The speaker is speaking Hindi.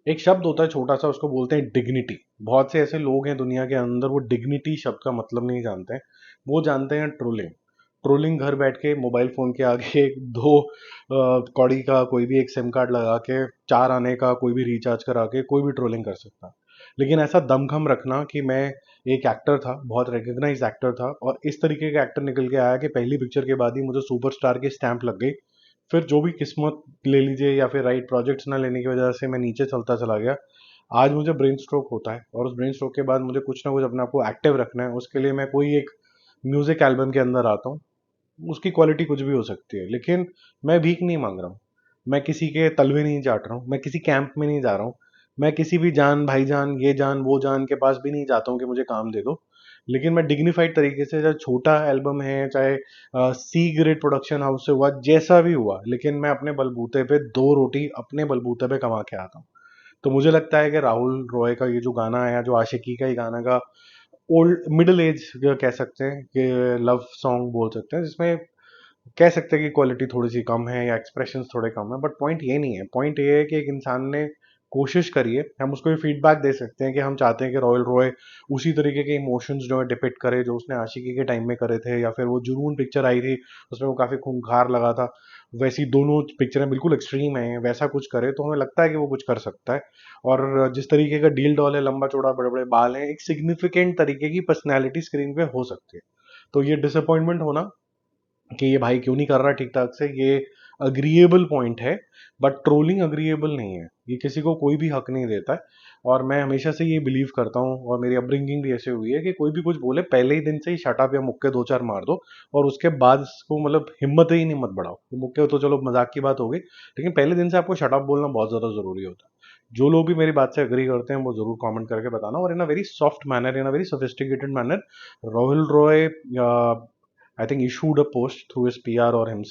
एक शब्द होता है छोटा सा, उसको बोलते हैं डिग्निटी। बहुत से ऐसे लोग हैं दुनिया के अंदर, वो डिग्निटी शब्द का मतलब नहीं जानते हैं। वो जानते हैं ट्रोलिंग। ट्रोलिंग घर बैठ के मोबाइल फ़ोन के आगे दो कौड़ी का कोई भी एक सिम कार्ड लगा के, 4 आने का कोई भी रिचार्ज करा के कोई भी ट्रोलिंग कर सकता है। लेकिन ऐसा दमखम रखना कि मैं एक एक्टर था, बहुत रिकग्नाइज एक्टर था, और इस तरीके का एक्टर निकल के आया कि पहली पिक्चर के बाद ही मुझे सुपरस्टार की स्टैंप लग गई। फिर जो भी किस्मत ले लीजिए या फिर राइट प्रोजेक्ट्स ना लेने की वजह से मैं नीचे चलता चला गया। आज मुझे ब्रेन स्ट्रोक होता है, और उस ब्रेन स्ट्रोक के बाद मुझे कुछ ना कुछ अपने आप को एक्टिव रखना है। उसके लिए मैं कोई एक म्यूजिक एल्बम के अंदर आता हूँ। उसकी क्वालिटी कुछ भी हो सकती है, लेकिन मैं भीख नहीं मांग रहा हूँ। मैं किसी के तलवे नहीं चाट रहा हूँ, मैं किसी कैंप में नहीं जा रहा हूँ। मैं किसी भी जान भाईजान ये जान वो जान के पास भी नहीं जाता हूँ कि मुझे काम दे दो। लेकिन मैं डिग्निफाइड तरीके से, चाहे छोटा एल्बम है, चाहे सी ग्रेड प्रोडक्शन हाउस से हुआ, जैसा भी हुआ, लेकिन मैं अपने बलबूते पे 2 रोटी अपने बलबूते पे कमा के आता हूँ। तो मुझे लगता है कि राहुल रॉय का ये जो गाना आया, जो आशिकी का ही गाना का ओल्ड मिडिल एज कह सकते हैं, कि लव सॉन्ग बोल सकते हैं, जिसमें कह सकते हैं कि क्वालिटी थोड़ी सी कम है या एक्सप्रेशंस थोड़े कम है। बट पॉइंट ये नहीं है, पॉइंट ये है कि एक इंसान ने कोशिश करी है। हम उसको ये फीडबैक दे सकते हैं कि हम चाहते हैं कि रॉयल रॉय उसी तरीके के इमोशंस जो है डिपिक्ट करे, जो उसने आशिकी के टाइम में करे थे, या फिर वो जुनून पिक्चर आई थी उसमें वो काफ़ी खूंखार लगा था। वैसी दोनों पिक्चरें बिल्कुल एक्सट्रीम हैं, वैसा कुछ करे तो हमें लगता है कि वो कुछ कर सकता है। और जिस तरीके का डील डॉल है, लंबा चौड़ा बड़े बड़े बाल हैं, एक सिग्निफिकेंट तरीके की पर्सनैलिटी स्क्रीन पे हो सकती है। तो ये डिसअपॉइंटमेंट होना कि ये भाई क्यों नहीं कर रहा ठीक ठाक से, ये अग्रीएबल पॉइंट है। बट ट्रोलिंग अग्रीएबल नहीं है, ये किसी को कोई भी हक नहीं देता है। और मैं हमेशा से ये बिलीव करता हूँ, और मेरी अपब्रिंगिंग भी ऐसे हुई है कि कोई भी कुछ बोले पहले ही दिन से ही शट अप या मुक्के 2 4 मार दो। और उसके बाद इसको मतलब हिम्मत ही नहीं मत बढ़ाओ। मुक्के तो चलो मजाक की बात हो गई, लेकिन पहले दिन से आपको शट अप बोलना बहुत ज़्यादा ज़रूरी होता है। जो लोग भी मेरी बात से अग्री करते हैं वो ज़रूर कमेंट करके बताना, और in a very soft manner, in a very sophisticated manner, Rahul Roy I think issued a post through his PR or himself